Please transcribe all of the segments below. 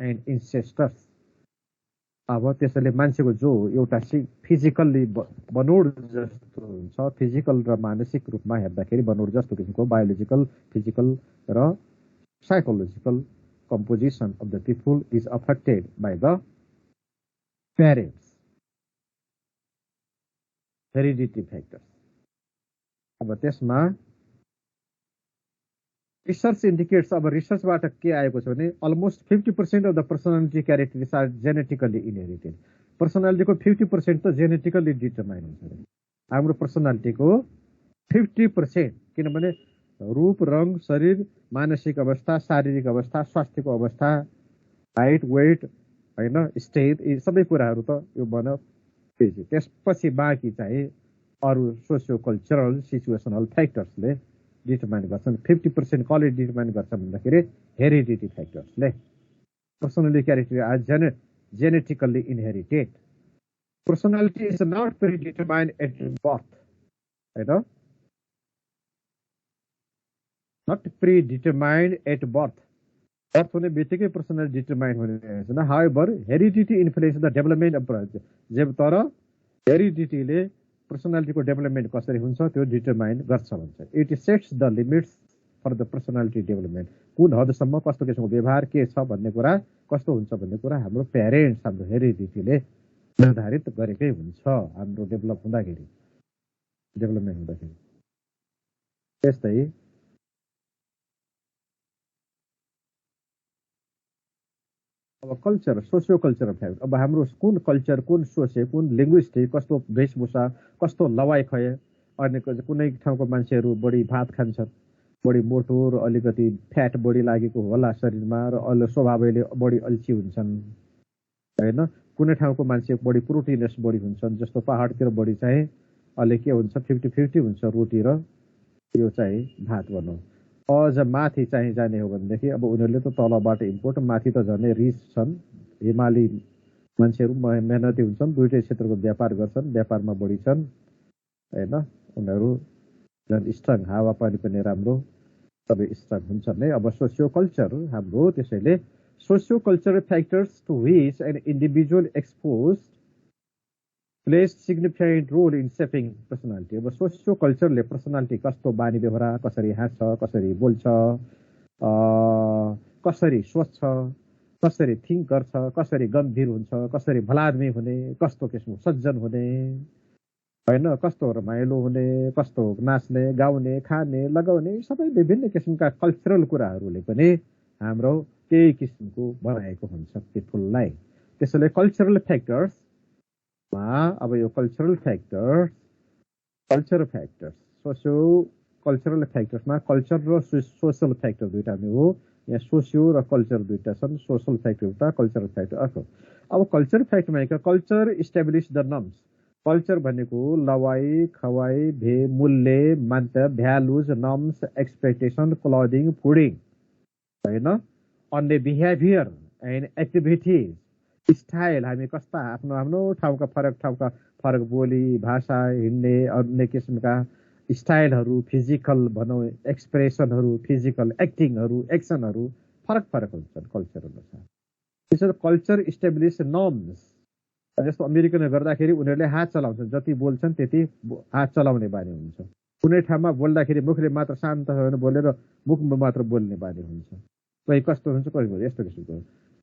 And इन्सेस्टर्स। अब त्यसैले मान्छेको जो एउटा फिजिकल्ली बनोड जस्तो हुन्छ, फिजिकल र मानसिक रूपमा हेर्दाखेरि बनोड जस्तो किसिमको बायोलोजिकल, फिजिकल र psychological composition of the people is affected by the parents, heredity factors. अब त्यसमा रिसर्च इन्डिकेट्स, अब रिसर्चबाट के आएको छ भने almost 50% of the personality characteristics are genetically inherited. पर्सनालिटीको 50% त जेनेटिकली डिटरमाइन हुन्छ अरे हाम्रो पर्सनालिटीको 50%, किनभने रूप, रङ, शरीर, मानसिक अवस्था, शारीरिक अवस्था, स्वास्थ्यको अवस्था, हाइट, वेट, होइन, स्टेट, यी सबै कुराहरू त यो बन। त्यसपछि बाँकी चाहिँ अरू सोसियो कल्चरल सिचुएसनल फ्याक्टर्सले डिटरमाइन गर्छन्। 50% कसले डिटरमाइन गर्छ भन्दाखेरि हेरिडिटी फ्याक्टर्सले। Personality character are genetically inherited. Personality is not pre determined at birth, होइन, not pre determined at birth. Birth हुने बित्तिकै पर्सनालिटी डिटरमाइन हुने छैन। However heredity influence the development of, तर हेरिडिटीले पर्सनालिटीको डेभलपमेन्ट कसरी हुन्छ त्यो डिटरमाइन गर्छ भन्छ। It sets the limits for the personality development. कुन हदसम्म कस्तो किसिमको व्यवहार के छ भन्ने कुरा, कस्तो हुन्छ भन्ने कुरा हाम्रो प्यारेन्ट्स, हाम्रो हेरिडिटीले निर्धारित गरेकै हुन्छ हाम्रो डेभलपमेन्ट हुँदाखेरि। त्यस्तै अब कल्चर, सोसियो कल्चरल फ्याक्टर। अब हाम्रो कुन कल्चर, कुन सोचे, कुन लिङ्ग्विस्टिक, कस्तो वेशभूषा, कस्तो लवाइ खय, अनि कुनै ठाउँको मान्छेहरू बढी भात खान्छन्, बढी मोटो र अलिकति फ्याट बढी लागेको होला शरीरमा, र स्वभावले बढी अल्छी हुन्छन्, होइन। कुनै ठाउँको मान्छे बढी प्रोटिनस बढी हुन्छन्, जस्तो पहाडतिर बढी चाहिँ अहिले के हुन्छ 50-50 हुन्छ रोटी र यो चाहिँ भात भनौँ। अझ माथि चाहिँ जाने हो भनेदेखि अब उनीहरूले त तलबाट इम्पोर्ट, माथि त झन् रिच छन्, हिमाली मान्छेहरू मेहनती हुन्छन्, दुइटै क्षेत्रको व्यापार गर्छन्, व्यापारमा बढी छन्, होइन। उनीहरू झन् स्ट्रङ, हावापानी पनि राम्रो, सबै स्ट्रङ हुन्छन् नै। अब सोसियो कल्चर हाम्रो, त्यसैले socio cultural factors to which an individual expose plays significant role in shaping personality. अब सोसियो कल्चरले पर्सनालिटी कस्तो बानी बेहोरा, कसरी हाँस्छ, कसरी बोल्छ, कसरी सोच्छ, कसरी थिङ्क गर्छ, कसरी गम्भीर हुन्छ, कसरी भलादमी हुने, कस्तो किसिमको सज्जन हुने, होइन, कस्तो रमाइलो हुने, कस्तो नाच्ने, गाउने, खाने, लगाउने, सबै विभिन्न किसिमका कल्चरल कुराहरूले पनि हाम्रो केही किसिमको बनाएको हुन्छ पिपुललाई। त्यसैले कल्चरल फ्याक्टर्स, अब यो कल्चरल फ्याक्टर्स सोसियो कल्चरल फ्याक्टर्समा कल्चर र सोसल फ्याक्टर दुईटा नै हो। यहाँ सोसियो र कल्चर दुईटा छन्, सोसल फ्याक्टर एउटा, कल्चरल फ्याक्टर अर्को। अब कल्चर फ्याक्टरमा culture establish the norms. Culture भनेको लवाई, खवाई, मूल्य, मान्यता, values, norms, expectation, clothing, fooding, होइन, अन्य बिहेभियर एन्ड एक्टिभिटिज, स्टाइल, हामी कस्ता आफ्नो आफ्नो ठाउँका फरक बोली, भाषा, हिँड्ने, अन्य किसिमका स्टाइलहरू, फिजिकल भनौँ एक्सप्रेसनहरू, फिजिकल एक्टिङहरू, एक्सनहरू फरक हुन्छन् कल्चर अनुसार। त्यसैले कल्चर इस्टाब्लिस नर्म्स। जस्तो अमेरिकनले गर्दाखेरि उनीहरूले हात चलाउँछन्, जति बोल्छन् त्यति हात चलाउने बानी हुन्छ। कुनै ठाउँमा बोल्दाखेरि मुखले मात्र शान्त बोलेर मुखमा मात्र बोल्ने बानी हुन्छ, कोही कस्तो हुन्छ, कोही यस्तो किसिमको।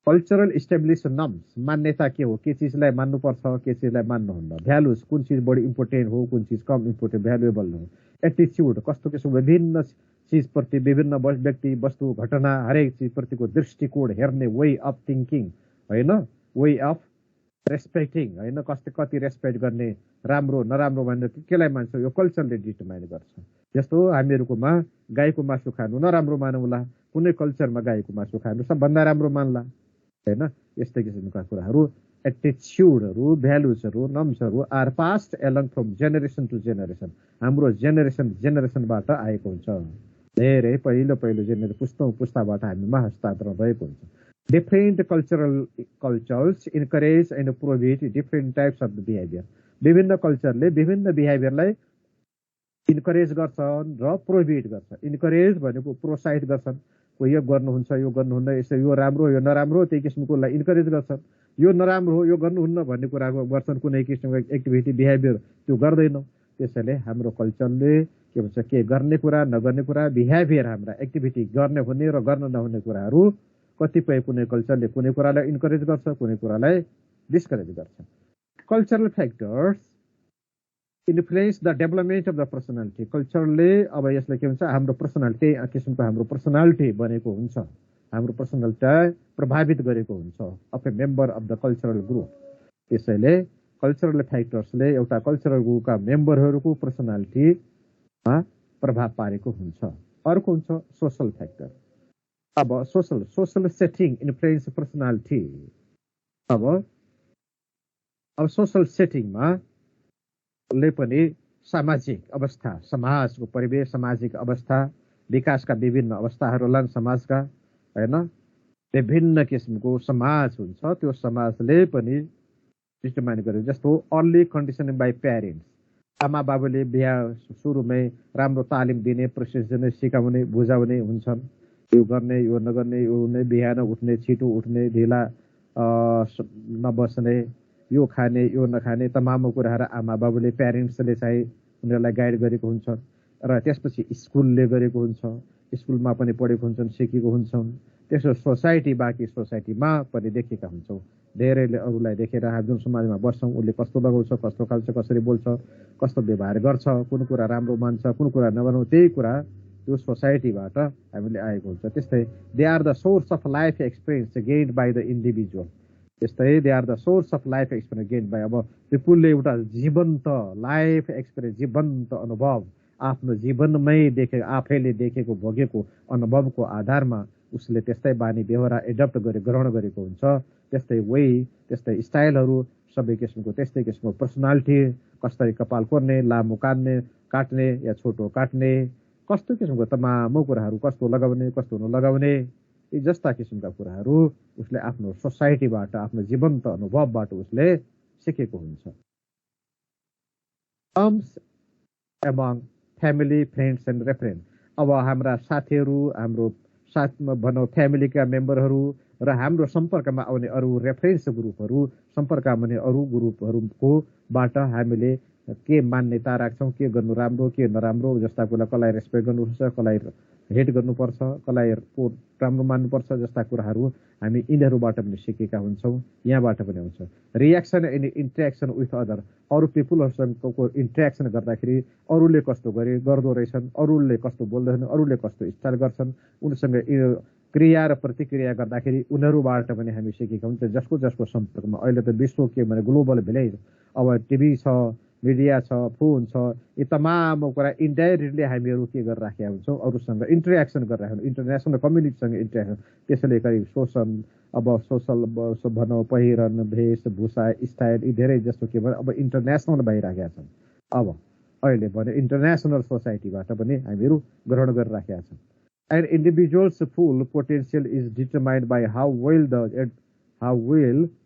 कल्चरल इस्टाब्लिस नर्म्स, मान्यता के हो, के चिजलाई मान्नुपर्छ, के चिजलाई मान्नुहुन्न। भ्यालुज, कुन चिज बढी इम्पोर्टेन्ट हो, कुन चिज कम इम्पोर्टेन्ट, भ्यालुएबल हो। एटिच्युड, कस्तो किसिमको विभिन्न चिजप्रति, विभिन्न व्यक्ति, वस्तु, घटना, हरेक चिजप्रतिको दृष्टिकोण, हेर्ने वे अफ थिङ्किङ, होइन, वे अफ रेस्पेक्टिङ, होइन, कति रेस्पेक्ट गर्ने, राम्रो नराम्रो भनेर केलाई मान्छ, यो कल्चरले डिटरमाइन गर्छ। जस्तो हामीहरूकोमा गाईको मासु खानु नराम्रो मानौँला, कुनै कल्चरमा गाईको मासु खानु सबभन्दा राम्रो मान्ला, होइन। यस्तै किसिमका कुराहरू, एटिच्युडहरू, भ्यालुजहरू, नर्म्सहरू are passed along from generation to generation. हाम्रो जेनेरेसनबाट आएको हुन्छ, धेरै पहिलो पुस्ताबाट हामीमा हस्तान्तरण भएको हुन्छ। Different cultures encourage and prohibit different types of behaviour. विभिन्न कल्चरले विभिन्न बिहेभियरलाई इन्करेज गर्छन् र प्रोहिबिट गर्छ। इन्करेज भनेको प्रोत्साहित गर्छन्, यो गर्नुहुन्छ यो गर्नुहुन्न, यसो यो राम्रो यो नराम्रो, त्यही किसिमकोलाई इन्करेज गर्छन्। यो नराम्रो हो यो गर्नुहुन्न भन्ने कुराको गर्छन्, कुनै किसिमको एक्टिभिटी बिहेभियर त्यो गर्दैनौँ। त्यसैले हाम्रो कल्चरले के भन्छ के गर्ने कुरा नगर्ने कुरा बिहेभियर हाम्रा एक्टिभिटी गर्ने हुने र गर्न नहुने कुराहरू कतिपय कुनै कल्चरले कुनै कुरालाई इन्करेज गर्छ, कुनै कुरालाई डिस्करेज गर्छ। Cultural factors influence the development of the personality. कल्चरले अब यसले के भन्छ हाम्रो पर्सनालिटी किसिमको हाम्रो पर्सनालिटी बनेको हुन्छ, हाम्रो पर्सनालिटी प्रभावित गरेको हुन्छ of A member of the cultural group. त्यसैले कल्चरल फ्याक्टर्सले एउटा कल्चरल ग्रुपका मेम्बरहरूको पर्सनालिटीमा प्रभाव पारेको हुन्छ। अर्को हुन्छ सोसल फ्याक्टर। अब सोसल सेटिङ इन्फ्लुएन्स पर्सनालिटी। अब सोसल सेटिङमा ले पनि सामाजिक अवस्था, समाजको परिवेश, सामाजिक अवस्था, विकासका विभिन्न अवस्थाहरूलाई समाजका हैन विभिन्न किसिमको समाज हुन्छ, त्यो समाजले पनि डिटरमाइन गर्यो। जस्तो अर्ली कन्डिसनिङ बाई प्यारेन्ट्स, आमा बाबुले बिहा सुरुमै राम्रो तालिम दिने, प्रशिक्षण सिकाउने, बुझाउने हुन्छन्, यो गर्ने यो नगर्ने, यो हुने, बिहान उठ्ने, छिटो उठ्ने, ढिला नबस्ने, यो खाने यो नखाने, तमाम कुराहरू आमा बाबुले प्यारेन्ट्सले चाहिँ उनीहरूलाई गाइड गरेको हुन्छ। र त्यसपछि स्कुलले गरेको हुन्छ, स्कुलमा पनि पढेको हुन्छन्, सिकेको हुन्छन्। त्यसो सोसाइटी, बाँकी सोसाइटीमा पनि देखेका हुन्छौँ। धेरैले अरूलाई देखेर जुन समाजमा बस्छौँ उसले कस्तो लगाउँछ, कस्तो खाल्छ, कसरी बोल्छ, कस्तो व्यवहार गर्छ, कुन कुरा राम्रो मान्छ, कुन कुरा नमान्नु, त्यही कुरा त्यो सोसाइटीबाट हामीले आएको हुन्छ। त्यस्तै they are the source of life experience gained by the individual. त्यस्तै they are the source of life experience gained by, अब पिपुलले एउटा जीवन्त लाइफ एक्सपिरियन्स, जीवन्त अनुभव आफ्नो जीवनमै आफैले देखेको भोगेको अनुभवको आधारमा उसले त्यस्तै बानी व्यवहार एडप्ट ग्रहण गरेको हुन्छ। त्यस्तै त्यस्तै स्टाइलहरू सबै किसिमको त्यस्तै किसिमको पर्सनालिटी, कसरी कपाल कोर्ने, लामो काट्ने या छोटो काट्ने, कस्तो किसिमको तमाम कुराहरू, कस्तो लगाउने कस्तो नलगाउने, यी जस्ता किसिमका कुराहरू उसले आफ्नो सोसाइटीबाट, आफ्नो जीवन्त अनुभवबाट उसले सिकेको हुन्छ। Terms among family, friends and reference. अब हाम्रा साथीहरू, हाम्रो साथमा भनौँ फ्यामिलीका मेम्बरहरू र हाम्रो सम्पर्कमा आउने अरू रेफरेन्स ग्रुपहरू, सम्पर्कमा आउने अरू ग्रुपहरूको बाट हामीले के मान्यता राख्छौँ, के गर्नु राम्रो के नराम्रो, जस्ता कुरा कसलाई रेस्पेक्ट गर्नुपर्छ, कसलाई हेट गर्नुपर्छ, कसलाई राम्रो मान्नुपर्छ, जस्ता कुराहरू हामी यिनीहरूबाट पनि सिकेका हुन्छौँ। यहाँबाट पनि हुन्छ reaction and interaction with other. अरू पिपुलहरूसँगको इन्ट्रेक्सन गर्दाखेरि अरूले कस्तो गर्दो रहेछन्, अरूले कस्तो बोल्दैछन्, अरूले कस्तो स्टाइल गर्छन्, उनीसँग क्रिया र प्रतिक्रिया गर्दाखेरि उनीहरूबाट पनि हामी सिकेका हुन्छ। जसको सम्पर्कमा अहिले त विश्व के भने ग्लोबल भिलेज, अब टिभी छ, मिडिया छ, फोन छ, यी तमाम कुरा इन्डाइरेक्टली हामीहरू के गरेर राखेका हुन्छौँ, अरूसँग इन्टरेक्सन गरिरहेको हुन्छ, इन्टरनेसनल कम्युनिटीसँग इन्टरेक्सन। त्यसैले करिब सोसल भनौँ पहिरन, वेशभूषा, स्टाइल यी धेरै जस्तो के भने अब इन्टरनेसनल भइराखेका छन्। अब अहिले भने इन्टरनेसनल सोसाइटीबाट पनि हामीहरू ग्रहण गरिराखेका छौँ। And individuals full potential is determined by how well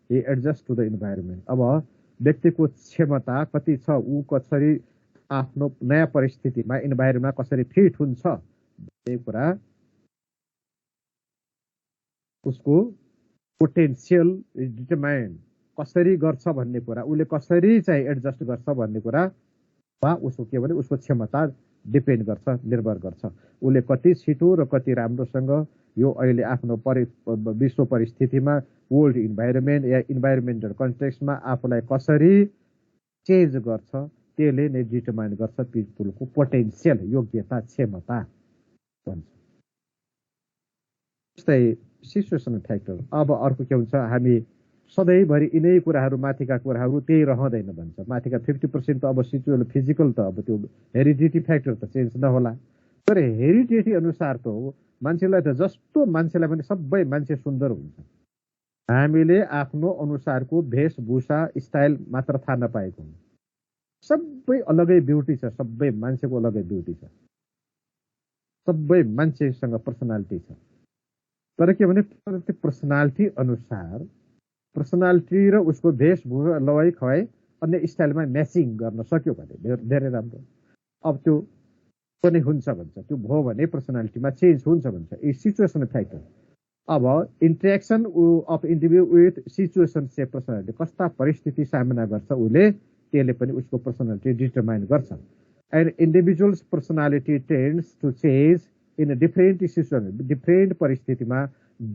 he adjusts to the environment। अब व्यक्तिको क्षमता कति छ, ऊ कसरी आफ्नो नयाँ परिस्थितिमा इन्भाइरोमेन्टमा कसरी फिट हुन्छ भन्ने कुरा, उसको पोटेन्सियल इज डिटरमाइन्ड, कसरी गर्छ भन्ने कुरा, उसले कसरी चाहिँ एडजस्ट गर्छ भन्ने कुरा वा उसको के भने उसको क्षमता डिपेन्ड गर्छ, निर्भर गर्छ। उसले कति छिटो र कति राम्रोसँग यो अहिले आफ्नो विश्व परिस्थितिमा, वर्ल्ड इन्भाइरोमेन्ट या इन्भाइरोमेन्टल कन्टेक्स्टमा आफूलाई कसरी चेन्ज गर्छ, त्यसले नै डिटरमाइन गर्छ पिपुलको पोटेन्सियल, योग्यता, क्षमता भन्छ। जस्तै सिचुएसन फ्याक्टर। अब अर्को के हुन्छ, हामी सधैँभरि यिनै कुराहरू, माथिका कुराहरू त्यही रहँदैन भन्छ। माथिका 50% त अब सिचुएसन फिजिकल त अब त्यो हेरिडिटी फ्याक्टर त चेन्ज नहोला, तर हेरिडिटी अनुसार त हो मान्छेलाई त जस्तो मान्छेलाई पनि सबै मान्छे सुन्दर हुन्छ। हामीले आफ्नो अनुसारको वेशभूषा स्टाइल मात्र थाहा नपाएको, सबै अलगै ब्युटी छ, सबै मान्छेको अलगै ब्युटी छ, सबै मान्छेसँग पर्सनालिटी छ। तर के भने पर्सनालिटी अनुसार, पर्सनालिटी र उसको वेशभूषा लवाई खुवाई अन्य स्टाइलमा म्याचिङ गर्न सक्यो भने धेरै राम्रो। अब त्यो पनि हुन्छ भन्छ, त्यो भयो भने पर्सनालिटीमा चेन्ज हुन्छ भन्छ, यी सिचुएसन फ्याक्टर। अब interaction of individual with situation shape personality, कस्ता परिस्थिति सामना गर्छ उसले, त्यसले पनि उसको पर्सनालिटी डिटरमाइन गर्छ। And individuals personality tends to change in different situation, different परिस्थितिमा,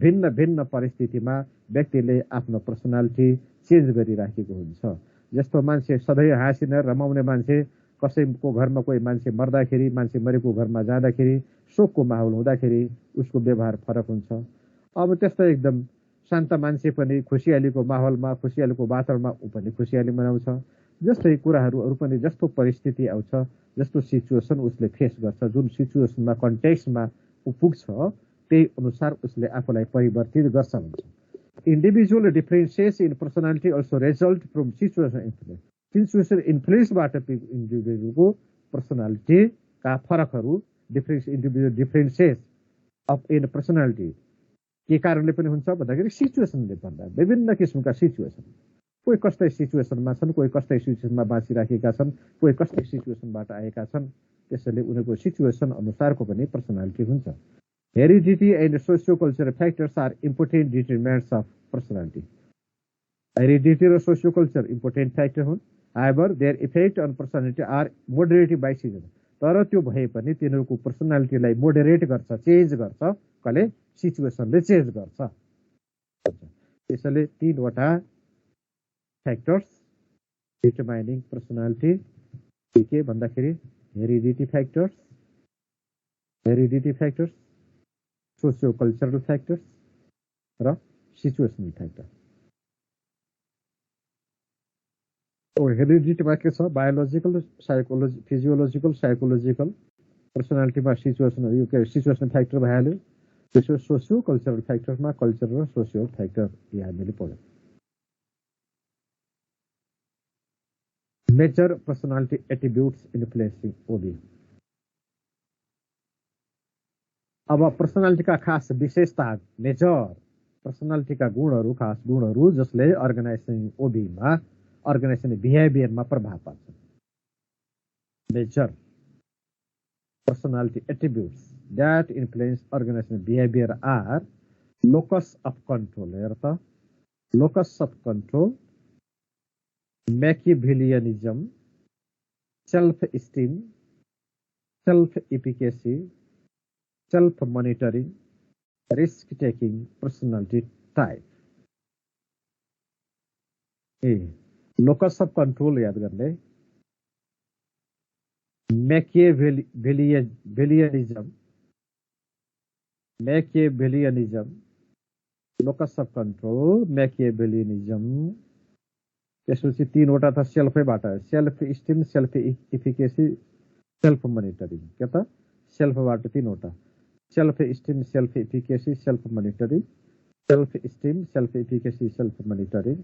भिन्न भिन्न परिस्थितिमा व्यक्तिले आफ्नो पर्सनालिटी चेन्ज गरिराखेको हुन्छ। जस्तो मान्छे सधैँ हाँसिन रमाउने मान्छे, कसैको घरमा कोही मान्छे मर्दाखेरि, मान्छे मरेको घरमा जाँदाखेरि, शोकको माहौल हुँदाखेरि उसको व्यवहार फरक हुन्छ। अब त्यस्तो एकदम शान्त मान्छे पनि खुसियालीको माहौलमा, खुसियालीको वातावरणमा ऊ पनि खुसियाली मनाउँछ। जस्तै कुराहरू पनि जस्तो परिस्थिति आउँछ, जस्तो सिचुएसन उसले फेस गर्छ, जुन सिचुएसनमा कन्टेक्स्टमा ऊ पुग्छ, त्यही अनुसार उसले आफूलाई परिवर्तित गर्छ भन्छ। Individual differences in personality also result from situation influence, situation इन्फ्लुएन्सबाट इन्डिभिजुअलको पर्सनालिटीका फरकहरू, individual differences of in personality के कारणले पनि हुन्छ भन्दाखेरि सिचुएसनले भन्दा, विभिन्न किसिमका सिचुएसन, कोही कस्तै सिचुएसनमा छन्, कोही कस्तै सिचुएसनमा बाँचिराखेका छन्, कोही कस्तै सिचुएसनबाट आएका छन्, त्यसैले उनीहरूको सिचुएसन अनुसारको पनि पर्सनालिटी हुन्छ। Heredity and socio cultural factors are important determinants of personality. Heredity र सोसियो कल्चर इम्पोर्टेन्ट फ्याक्टर हुन्, however their effect on personality are moderated by situation, तर त्यो भए पनि तिनीहरूको पर्सनालिटीलाई मोडरेट गर्छ, चेन्ज गर्छ, कसले, सिचुएसनले चेन्ज गर्छ। त्यसैले तीनवटा फ्याक्टर्स डिटरमाइनिङ पर्सनालिटी के भन्दाखेरि heredity factors, socio cultural factors र सिचुएसनल फ्याक्टर। हेरिडिटीमा के छ, बायोलोजिकल, फिजियोलोजिकल, साइकोलोजिकल, पर्सनालिटीमा सिचुएसनल फ्याक्टर भइहाल्यो। त्यसो सोसियो कल्चरल फ्याक्टरमा कल्चर र सोसियल फ्याक्टर यो हामीले पढ्यौँ। Major personality attributes influencing OB. अब पर्सनालिटीका खास विशेषता, मेजर पर्सनालिटीका गुणहरू, खास गुणहरू जसले अर्गनाइजेसन बिहेभियरमा प्रभाव पार्छ। Major personality attributes that influence organizational behavior are locus of control, Machiavellianism, self-esteem, self-efficacy, self-monitoring, risk-taking personality type. Locus of control याद कर ले, Machiavellianism, locus of control, Machiavellianism, त्यसपछि तीनवटा था सेल्फबाट, self esteem, self efficacy, self monitoring. के त सेल्फबाट तीनवटा, self esteem, self efficacy, self monitoring, self esteem, self efficacy, self monitoring,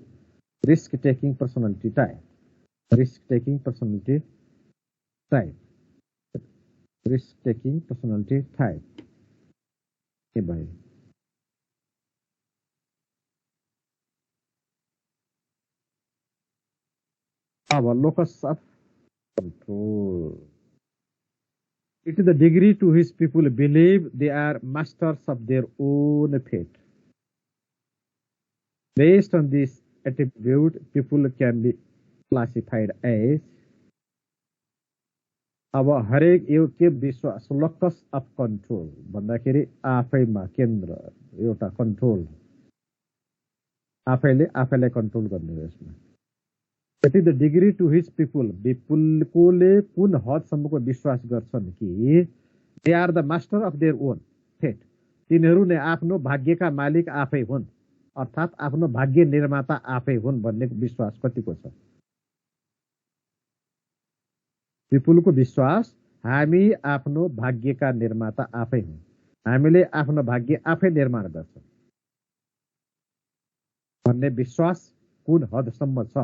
risk taking personality type, risk taking personality type के भयो। अब locus of control. It is the degree to which people believe they are masters of their own fate. Based on this attribute, people can be classified as, अब हरेक एउटा विश्वास, locus of control भन्दाखेरि आफैमा केन्द्र, एउटा कन्ट्रोल, आफैलाई control गर्ने हो यसमा। It is the degree to which people कोले कुन हदसम्मको विश्वास गर्छन् कि they are the master of their own fate, तिनीहरू नै आफ्नो भाग्यका मालिक आफै हुन्, अर्थात् आफ्नो भाग्य निर्माता आफै हुन् भन्ने विश्वास कतिको छ। पिपुलको विश्वास हामी आफ्नो भाग्यका निर्माता आफै हुन्, हामीले आफ्नो भाग्य आफै निर्माण गर्छौँ भन्ने विश्वास कुन हदसम्म छ,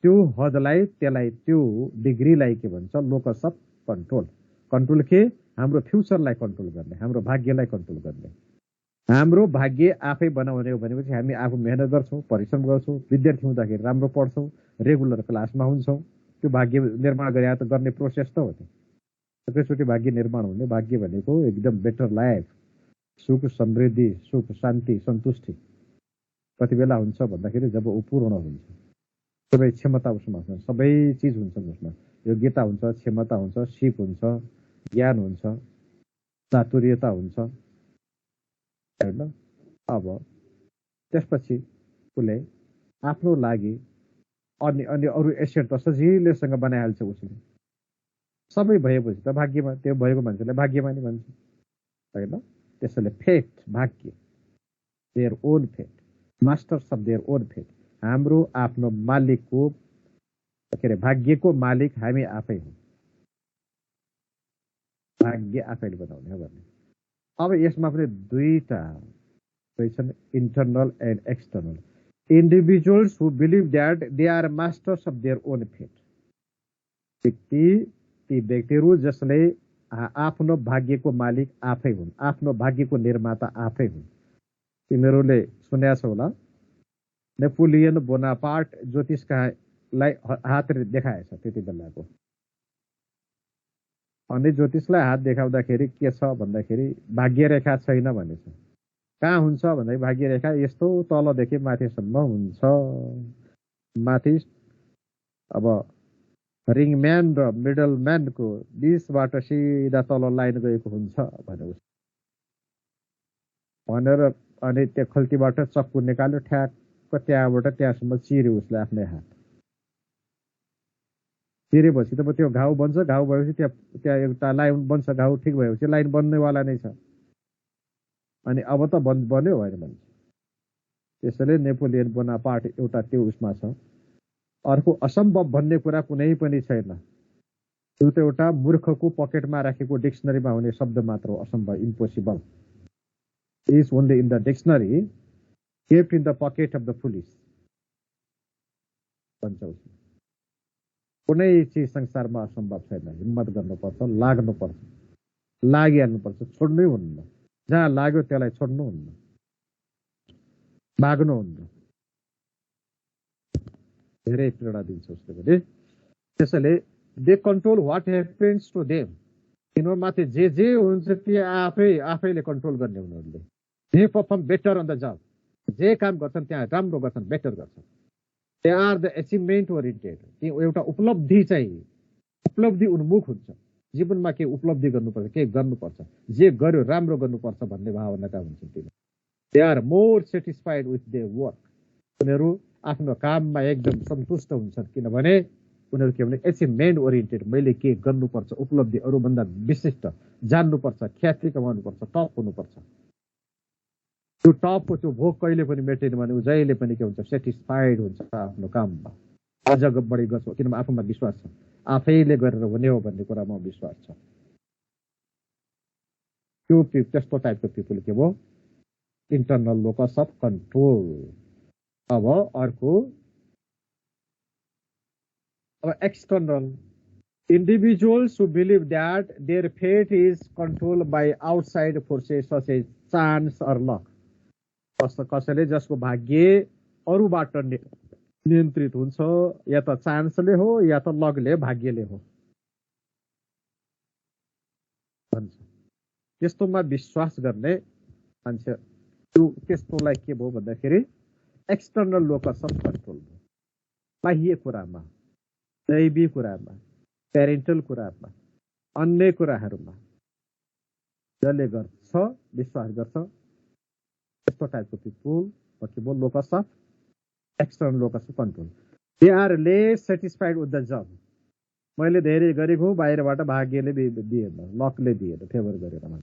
त्यो हदलाई, त्यसलाई, त्यो डिग्रीलाई के भन्छ, लोकस अफ कन्ट्रोल। कन्ट्रोल के, हाम्रो फ्युचरलाई कन्ट्रोल गर्ने, हाम्रो भाग्यलाई कन्ट्रोल गर्ने। हाम्रो भाग्य आफै बनाउने हो भनेपछि हामी आफू मेहनत गर्छौँ, परिश्रम गर्छौँ, विद्यार्थी हुँदाखेरि राम्रो पढ्छौँ, रेगुलर क्लासमा हुन्छौँ, त्यो भाग्य निर्माण गरे त गर्ने प्रोसेस त हो। एकैचोटि भाग्य निर्माण हुने, भाग्य भनेको एकदम बेटर लाइफ, सुख समृद्धि, सुख शान्ति सन्तुष्टि कति बेला हुन्छ भन्दाखेरि जब ऊ पूर्ण हुन्छ, सबै क्षमता उसमा हुन्छ, सबै चिज हुन्छन् उसमा, योग्यता हुन्छ, क्षमता हुन्छ, सिप हुन्छ, ज्ञान हुन्छ, चातुर्यता हुन्छ होइन। अब त्यसपछि उसले आफ्नो लागि अन्य अन्य अरू एसेट त सजिलैसँग बनाइहाल्छ उसले। सबै भएपछि त भाग्यमा, त्यो भएको मान्छेलाई भाग्यमा नि भन्छ होइन। त्यसैले फेट, भाग्य, their own fate, masters of their own fate, हाम्रो आफ्नो मालिकको के अरे भाग्यको मालिक हामी आफै हो, भाग्य आफैले बनाउने हो भन्ने। अब यसमा पनि दुईटा छन्, internal and external. individuals who believe that they are masters of their own fate, ती व्यक्तिहरू जसले आफ्नो भाग्यको मालिक आफै हुन्, आफ्नो भाग्यको निर्माता आफै हुन्। तिमीहरूले सुनेका छौ होला, नेपोलियन बोनापार्ट ज्योतिषलाई हात देखाएछ त्यति बेलाको। अनि ज्योतिषलाई हात देखाउँदाखेरि के छ भन्दाखेरि भाग्य रेखा छैन भनेछ। कहाँ हुन्छ भन्दाखेरि भाग्य रेखा यस्तो तलदेखि माथिसम्म हुन्छ, माथि अब रिङम्यान र मिडल म्यानको बिचबाट सिधा तल लाइन गएको हुन्छ भनेर अनि त्यो खल्तीबाट चक्कु निकाल्यो, ठ्याक्क त्यहाँबाट त्यहाँसम्म चिर्यो उसले आफ्नै हात। चिरेपछि त त्यो घाउ बन्छ, घाउ भएपछि त्यहाँ एउटा लाइन बन्छ, घाउ ठिक भएपछि लाइन बन्नेवाला नै छ। अनि अब त बन्यो होइन भन्छ। त्यसैले नेपोलियन बोनापार्ट एउटा त्यो उसमा छ। अर्को असम्भव भन्ने कुरा कुनै पनि छैन, त्यो त एउटा मूर्खको पकेटमा राखेको डिक्सनरीमा हुने शब्द मात्र हो, असम्भव, impossible is only in the dictionary, kept in the pocket of the foolish भन्छ उसले। कुनै चिज संसारमा असम्भव छैन, हिम्मत गर्नुपर्छ, लाग्नुपर्छ, लागिहाल्नुपर्छ, छोड्नै हुन्न। जहाँ लाग्यो त्यसलाई छोड्नुहुन्न, भाग्नुहुन्न। धेरै प्रेरणा दिन्छ उसले भने। त्यसैले they control what happens to them, तिनीहरूमाथि जे जे हुन्छ त्यो आफैले कन्ट्रोल गर्ने उनीहरूले। They perform better on the job, जे काम गर्छन् त्यहाँ राम्रो गर्छन्, बेटर गर्छन्। They are the achievement oriented, एउटा उपलब्धि चाहिँ उपलब्धि उन्मुख हुन्छ। जीवनमा के उपलब्धि गर्नुपर्छ, के गर्नुपर्छ, जे गर्यो राम्रो गर्नुपर्छ भन्ने भावनाका हुन्छन् तिनीहरू। They are more satisfied with their work, उनीहरू आफ्नो काममा एकदम सन्तुष्ट हुन्छन्, किनभने उनीहरू के भने एचिभमेन्ट ओरिएन्टेड, मैले के गर्नुपर्छ, उपलब्धि अरूभन्दा विशिष्ट, जान्नुपर्छ, ख्याति कमाउनुपर्छ, टप हुनुपर्छ। त्यो टपको त्यो भोग कहिले पनि मेटेन भने ऊ जहिले पनि के हुन्छ, सेटिस्फाइड हुन्छ आफ्नो काममा, अझ बढी गर्छ, किनभने आफूमा विश्वास छ, आफैले गरेर हुने हो भन्ने कुरामा विश्वास छ। त्यो त्यस्तो टाइपको पिपुल के भयो, इन्टरनल लोकस अफ कन्ट्रोल। अब अर्को, अब external, individuals who believe that their fate is controlled by outside forces such as chance or luck, कसैले जसको भाग्य अरूबाट नियन्त्रित हुन्छ, या त चान्सले हो या त लगले, भाग्यले हो भन्छ। त्यस्तोमा विश्वास गर्ने मान्छे, त्यस्तोलाई के भयो भन्दाखेरि एक्सटर्नल लोकस अफ कन्ट्रोल भयो। बाह्य कुरामा, दैवी कुरामा, प्यारेन्टल कुरामा, अन्य कुराहरूमा जसले गर्छ विश्वास गर्छ, त्यस्तो टाइपको पिपुल के भयो, locus of external locus of control. They are less satisfied with the job, मैले धेरै गरेको बाहिरबाट भाग्यले दिएन, लकले दिएन, फेभर गरेर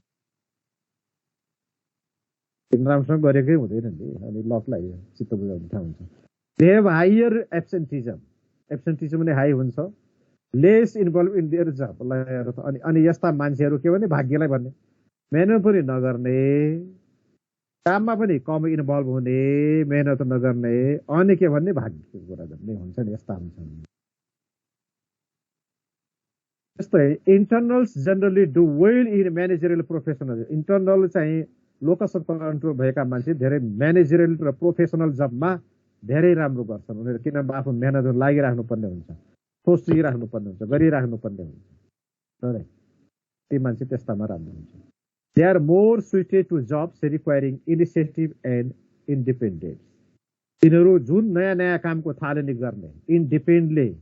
राम्रोसँग गरेकै हुँदैन नि, अनि लकलाई चित्त बुझाउने ठाउँ हुन्छ। दे हेभ हायर एब्सेन्टिजम, एब्सेन्टिजम पनि हाई हुन्छ, लेस इन्भल्भ इन देयर जब। अनि यस्ता मान्छेहरू के भने भाग्यलाई भन्ने, मेहनत पनि नगर्ने, काममा पनि कम इन्भल्भ हुने, मेहनत नगर्ने, अनि के भन्ने भाग्यको कुरा गर्ने हुन्छ नि, यस्ता हुन्छन्। त्यस्तै internals generally do well in managerial professional, internal चाहिँ लोकस अफ कन्ट्रोल भएका मान्छे धेरै म्यानेजरियल र प्रोफेसनल जबमा धेरै राम्रो गर्छन् उनीहरू, किनभने आफ्नो मेहनत लागिराख्नु पर्ने हुन्छ, सोचिराख्नु पर्ने हुन्छ, गरिराख्नु पर्ने हुन्छ। ती मान्छे त्यस्तामा राम्रो हुन्छ। They are more suited to jobs requiring initiative and independence. तिनीहरू जुन नयाँ नयाँ कामको थालनी गर्ने, इन्डिपेन्डली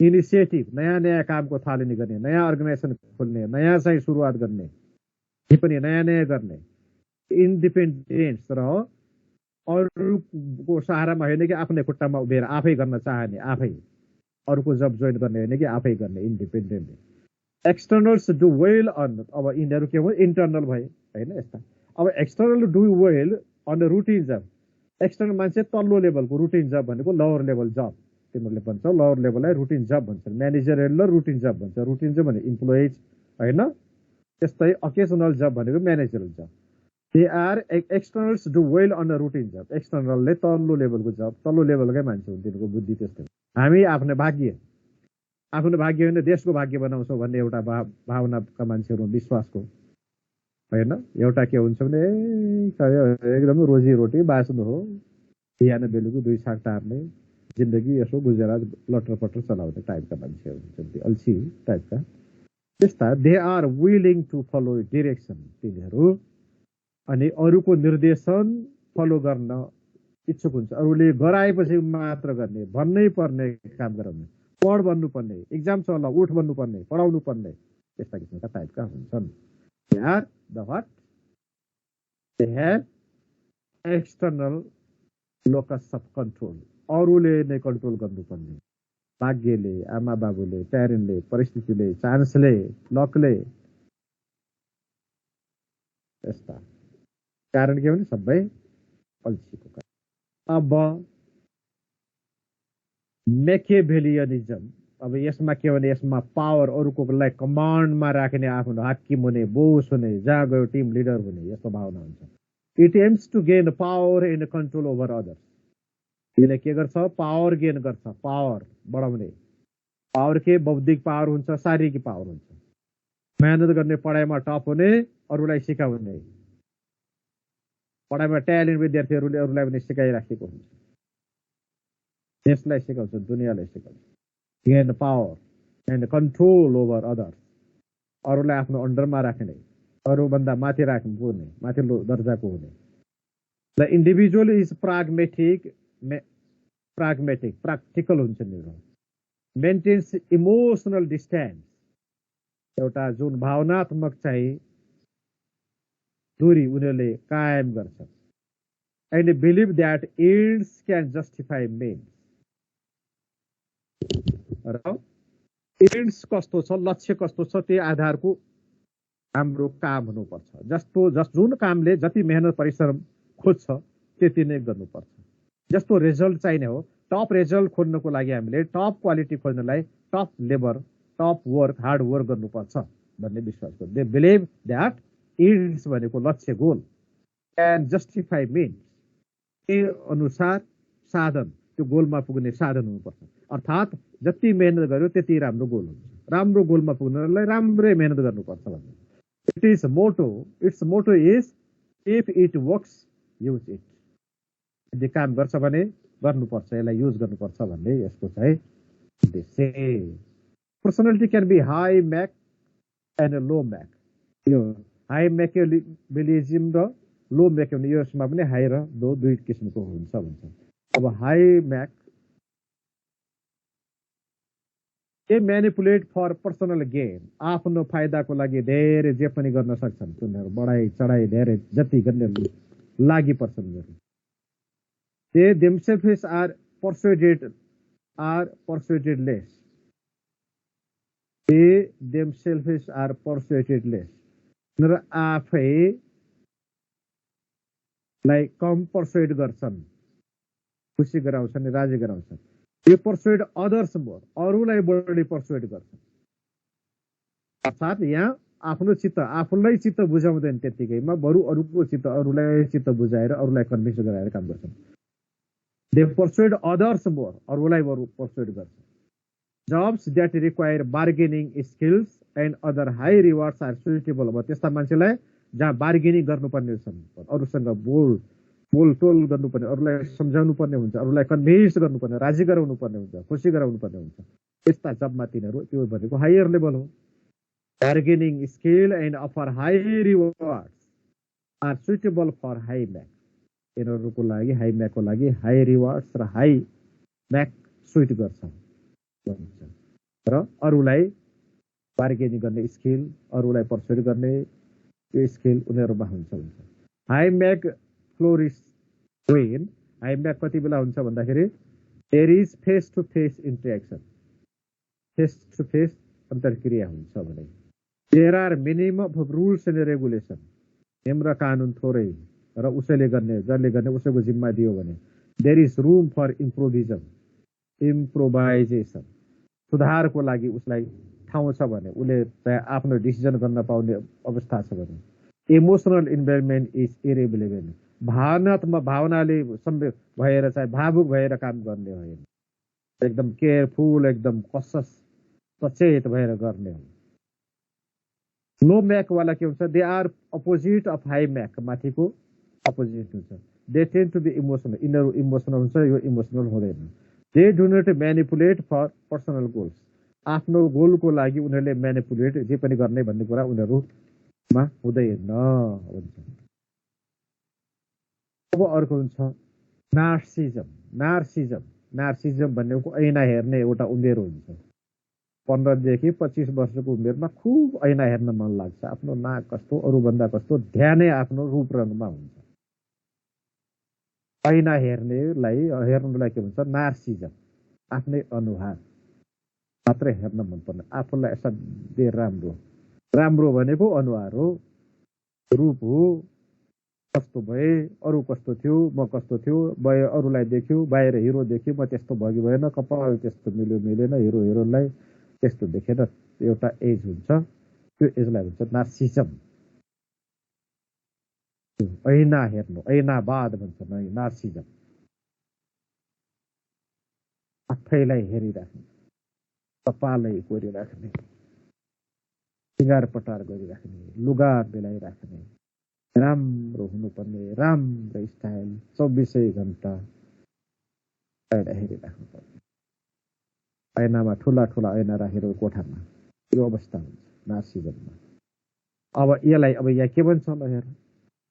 इनिसिएटिभ, नयाँ नयाँ कामको थालनी गर्ने, नयाँ अर्गनाइजेसन खोल्ने, नयाँ चाहिँ सुरुवात गर्ने, पनि नयाँ नयाँ गर्ने, इन्डिपेन्डेन्स र अरूको सहारामा होइन कि आफ्नै खुट्टामा उभिएर आफै गर्न चाहने, आफै अरूको जब जोइन गर्ने होइन कि आफै गर्ने, independent. Externals do well on, अब यिनीहरू के भयो इन्टर्नल भए होइन यस्ता। अब external do well on routine जब, एक्सटर्नल मान्छे तल्लो लेभलको, रुटिन जब भनेको लोवर लेभल जब तिमीहरूले भन्छ, लोवर लेभललाई रुटिन जब भन्छ, म्यानेजरियल र रुटिन जब भन्छ। रुटिन जब भने इम्प्लोइज होइन, त्यस्तै अकेजनल जब भनेको managerial job. They are externals do well on routine job, एक्सटर्नलले तल्लो लेभलको जब, तल्लो लेभलकै मान्छे हुन्, तिनीहरूको बुद्धि त्यस्तै। हामी आफ्नो भाग्य होइन देशको भाग्य बनाउँछौँ भन्ने एउटा भावनाका मान्छेहरू, विश्वासको होइन। एउटा के हुन्छ भने एकदम रोजीरोटी बाँच्नु हो, बिहान बेलुकी 2 छाक टार्ने, जिन्दगी यसो गुजरात लटर पटर चलाउने टाइपका मान्छेहरू हुन्छ, अल्छी टाइपका त्यस्ता। They are willing to follow direction, तिनीहरू अनि अरूको निर्देशन फलो गर्न इच्छुक हुन्छ। अरूले गराएपछि मात्र गर्ने, भन्नै पर्ने काम गराउने, पढ भन्नुपर्ने, इक्जाम छ ल उठ भन्नुपर्ने, पढाउनु पर्ने, त्यस्ता किसिमका टाइपका हुन्छन्। They are the what, they have external locus of control, अरूले नै कन्ट्रोल गर्नुपर्ने, भाग्यले, आमा बाबुले, प्यारेन्टले, परिस्थितिले, चान्सले, लकले, यस्ता कारण के भने सबै अल्छीको कारण। अब मेकियाभेलियनिजम, अब यसमा के भने यसमा पावर, अरूकोलाई कमान्डमा राख्ने, आफ्नो हाकिम हुने, बोस हुने, जहाँ गयो टिम लिडर हुने, यस्तो भावना हुन्छ। It aims to gain power and control over others, यसले के गर्छ, पावर गेन गर्छ, पावर बढाउने। पावर के बौद्धिक पावर हुन्छ, शारीरिक पावर हुन्छ, मेहनत गर्ने, पढाइमा टप हुने, अरूलाई सिकाउने, पढाइमा ट्यालेन्ट विद्यार्थीहरूले अरूलाई पनि सिकाइराखेको हुन्छ, देशलाई सिकाउँछ, दुनियाँलाई सिकाउँछ। Gain power and control over others, अरूलाई आफ्नो अन्डरमा राख्ने, अरूभन्दा माथि पुग्ने, माथिल्लो दर्जाको हुने। The individual is pragmatic, practical हुन्छ नि, मेन्टेन्स इमोसनल डिस्टेन्स, एउटा जुन भावनात्मक चाहिँ दूरी उनीहरूले कायम गर्छ। And believe that ends can justify means, र एन्ड्स कस्तो छ, लक्ष्य कस्तो छ, त्यो आधारको हाम्रो काम हुनुपर्छ। जुन कामले जति मेहनत परिश्रम खोज्छ त्यति नै गर्नुपर्छ। जस्तो रिजल्ट चाहिने हो, टप रिजल्ट खोज्नको लागि हामीले टप क्वालिटी खोज्नलाई top labour, top work, hard work गर्नुपर्छ भन्ने विश्वास गर्छ। दे बिलिभ द्याट एन्ड्स भनेको लक्ष्य, गोल, क्यान जस्टिफाई मिन्स, त्यो अनुसार साधन, त्यो गोलमा पुग्ने साधन हुनुपर्छ। अर्थात् जति मेहनत गर्यो त्यति राम्रो गोल हुन्छ, राम्रो गोलमा पुग्नलाई राम्रै मेहनत गर्नुपर्छ भन्ने। It's motto is if it works use it, यदि काम गर्छ भने गर्नुपर्छ, यसलाई युज गर्नुपर्छ भन्ने यसको चाहिँ उद्देश्य। Personality can be high Mach and low Mach, यो हाई म्याकियाभेलिज्म र लो म्याकियाभेलिज्म, यसमा पनि हाई र लो दुई किसिमको हुन्छ भन्छ। अब high Mach, a manipulate for personal gain, आफ्नो फाइदाको लागि धेरै जे पनि गर्न सक्छन्, उनीहरू बढाइ चढाइ धेरै जति गर्ने लागि पर्छन्। They themselves are persuaded less, they themselves are persuaded less, उनीहरू आफैलाई कम पर्सुएड गर्छन्, खुसी गराउँछन्, राजी गराउँछन्। यो पर्सुएड अदर्स मोर, अरूलाई बढी पर्सुएड गर्छन्। अर्थात् यहाँ आफ्नो चित्त, आफूलाई चित्त बुझाउँदैन त्यतिकैमा, बरु अरूको चित्त, अरूलाई चित्त बुझाएर, अरूलाई कन्भिन्स गराएर काम गर्छन्। दे पर्सुएड अदर्स मोर, अरूलाई बरु पर्सुएड गर्छन्। Jobs that require bargaining skills and other high rewards are suitable, अब त्यस्ता मान्छेलाई जहाँ बार्गेनिङ गर्नुपर्ने छन्, अरूसँग बोलटोल गर्नुपर्ने, अरूलाई सम्झाउनु पर्ने हुन्छ, अरूलाई कन्भिन्स गर्नुपर्ने, राजी गराउनु पर्ने हुन्छ, खुसी गराउनु पर्ने हुन्छ, त्यस्ता जबमा तिनीहरू, त्यो भनेको हायर लेभल हो। bargaining skill and offer high rewards are suitable for high mac. यिनीहरूको लागि हाई म्याकको लागि हाई रिवार्ड्स र हाई म्याक सुइट गर्छ भन्छ र अरूलाई बार्गेनिङ गर्ने स्किल अरूलाई पर्सुट गर्ने यो स्किल उनीहरूमा हुन्छ high Mach flourish when high Mach कति बेला हुन्छ भन्दाखेरि there is face to face interaction face to face अन्तर्क्रिया हुन्छ भने there are minimum rules and regulation नियम र कानुन थोरै र उसैले गर्ने जसले गर्ने उसैको जिम्मा दियो भने there is room for improvisation सुधारको लागि उसलाई ठाउँ छ भने उसले चाहिँ आफ्नो डिसिजन गर्न पाउने अवस्था छ भने इमोसनल इन्भाइरोमेन्ट इज इरेबलेबल भावनात्मक भावनाले भएर चाहिँ भावुक भएर काम गर्ने होइन एकदम केयरफुल एकदम कसस सचेत भएर गर्ने हो लो म्याकवाला के हुन्छ they are opposite of high Mach माथिको अपोजिट हुन्छ they tend to be emotional यिनीहरू इमोसनल हुन्छ यो इमोसनल हुँदैन they do not manipulate for personal goals आफ्नो गोलको लागि उनीहरूले म्यानिपुलेट जे पनि गर्ने भन्ने कुरा उनीहरूमा हुँदैन भन्छ अब अर्को हुन्छ नार्सिजम भनेको ऐना हेर्ने एउटा उमेर हुन्छ 15 देखि 25 वर्षको उमेरमा खुब ऐना हेर्न मन लाग्छ आफ्नो नाक कस्तो अरूभन्दा कस्तो ध्यानै आफ्नो रूप रङमा हुन्छ ऐना हेर्नुलाई के भन्छ नार्सिजम आफ्नै अनुहार मात्रै हेर्न मन पर्ने आफूलाई असाध्यै राम्रो भनेको अनुहार हो रूप हो कस्तो भए अरू कस्तो थियो म कस्तो थियो भए अरूलाई देख्यो बाहिर हिरो देख्यो म त्यस्तो भयो कि भएन कपाल त्यस्तो मिलेन हिरोलाई त्यस्तो देखेर एउटा एज हुन्छ त्यो एजलाई भन्छ नार्सिजम ऐना हेर्नु ऐनावाद भन्छ नार्सिजम आफैलाई हेरिराख्ने कपालै कोरिराख्ने सिँगार पटार गरिराख्ने लुगा बेलाइराख्ने राम्रो हुनुपर्ने राम्रो स्टाइल 24 घण्टा हेरिराख्नु पर्ने ऐनामा ठुला ऐना राखेर कोठामा यो अवस्था हुन्छ नार्सिजममा अब यसलाई अब यहाँ के भन्छ ल हेर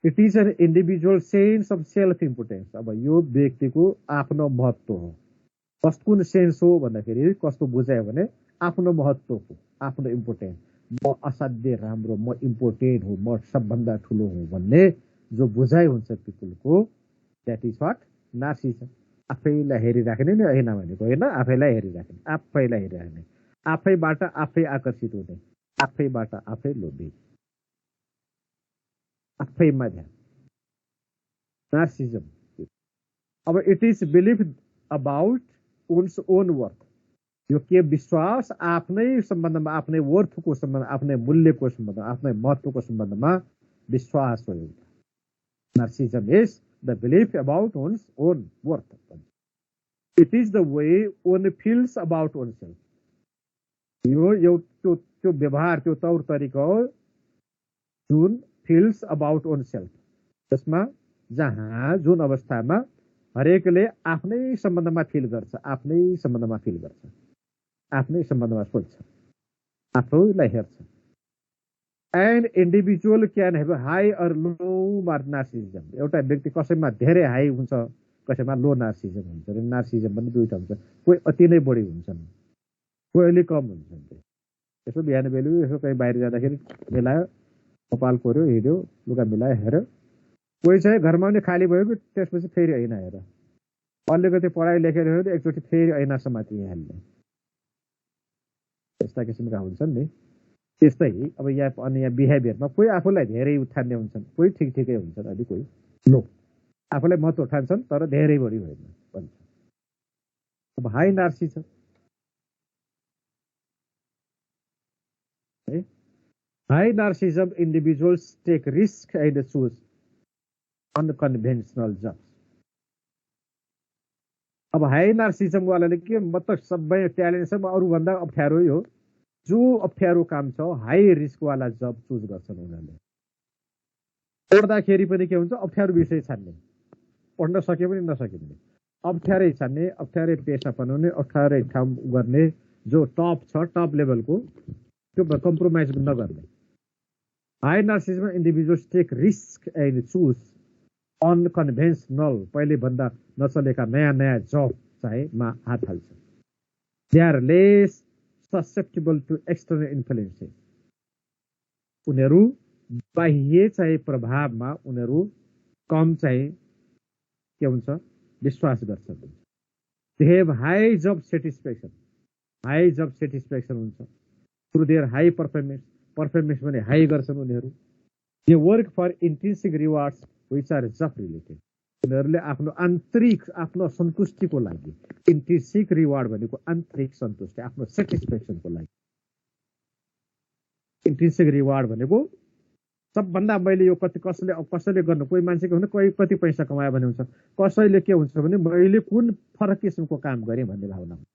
it is an individual sense of self importance अब यो व्यक्तिको आफ्नो महत्त्व हो कुन सेन्स हो भन्दाखेरि कस्तो बुझायो भने आफ्नो महत्त्वको आफ्नो इम्पोर्टेन्स म असाध्यै राम्रो म इम्पोर्टेन्ट हो म सबभन्दा ठुलो हुँ भन्ने जो बुझाइ हुन्छ पिपुलको द्याट इज वाट नार्सिजम आफैलाई हेरिराख्ने नि ऐना भनेको होइन आफैलाई हेरिराख्ने आफैबाट आफै आकर्षित हुने आफैबाट आफै लोभी आफैमा ध्यान नार्सिजम अब it is believe about one's own worth यो के विश्वास आफ्नै सम्बन्धमा आफ्नै वर्थको सम्बन्ध आफ्नै मूल्यको सम्बन्ध आफ्नै महत्त्वको सम्बन्धमा विश्वास हो एउटा narcissism is the belief about one's own worth it is the way one feels about one self यो त्यो व्यवहार त्यो तौर तरिका हो जुन फिल्स अबाउट ओन सेल्फ जसमा जहाँ जुन अवस्थामा हरेकले आफ्नै सम्बन्धमा फिल गर्छ आफ्नै सम्बन्धमा सोच्छ आफूलाई हेर्छ and individual can have high or low narcissism एउटा व्यक्ति कसैमा धेरै हाई हुन्छ कसैमा लो नार्सिजम हुन्छ र नार्सिजम पनि दुईटा हुन्छ कोही अति नै बढी हुन्छन् कोही अलिक कम हुन्छन् यसो बिहान बेलुकी यसो कहीँ बाहिर जाँदाखेरि मिलायो कपाल कोर्यो हिँड्यो लुगा मिलायो हेऱ्यो कोही चाहिँ घरमा पनि खाली भयो कि त्यसपछि फेरि ऐना हेर अलिकति पढाइ लेखेर हेऱ्यो एकचोटि फेरि ऐना समातिहाल्ने यस्ता किसिमका हुन्छन् नि त्यस्तै अब यहाँ अनि यहाँ बिहेभियरमा कोही आफूलाई धेरै उठान्ने हुन्छन् कोही ठिकै हुन्छन् अलि कोही लो आफूलाई महत्त्व उठान्छन् तर धेरै बढी होइन भन्छ अब high narcissism high narcissism individuals take risk and choose unconventional jobs अब हाई नार्सिजम वालाले के मतलब सबै ट्यालेन्ट छ अरूभन्दा अप्ठ्यारो हो जो अप्ठ्यारो काम छ हाई रिस्कवाला जब चुज गर्छन् उनीहरूले पढ्दाखेरि पनि के हुन्छ अप्ठ्यारो विषय छान्ने पढ्न सके पनि नसकिने अप्ठ्यारै छान्ने अप्ठ्यारै पेसा बनाउने अप्ठ्यारै ठाउँ गर्ने जो टप छ टप लेभलको त्यो कम्प्रोमाइज नगर्ने। High narcissism individuals take risk and choose unconventional, पहिले भन्दा नचलेका नयाँ नयाँ जब चाहिँमा हात हाल्छ। They are less susceptible to external influences, उनीहरू बाह्य चाहिँ प्रभावमा उनीहरू कम चाहिँ के हुन्छ विश्वास गर्छन्। They have high job satisfaction, high job satisfaction हुन्छ through their high performance, performance पनि हाई गर्छन् उनीहरू। They work for intrinsic rewards which are job related, उनीहरूले आफ्नो आन्तरिक आफ्नो सन्तुष्टिको लागि, इन्ट्रिन्सिक रिवार्ड भनेको आन्तरिक सन्तुष्टि आफ्नो सेटिस्फ्याक्सनको लागि। इन्ट्रिन्सिक रिवार्ड भनेको सबभन्दा मैले यो कसैले गर्नु, कोही मान्छेको हुने कोही कति पैसा कमायो भने हुन्छ, कसैले के हुन्छ भने मैले कुन फरक किसिमको काम गरेँ भन्ने भावना हुन्छ।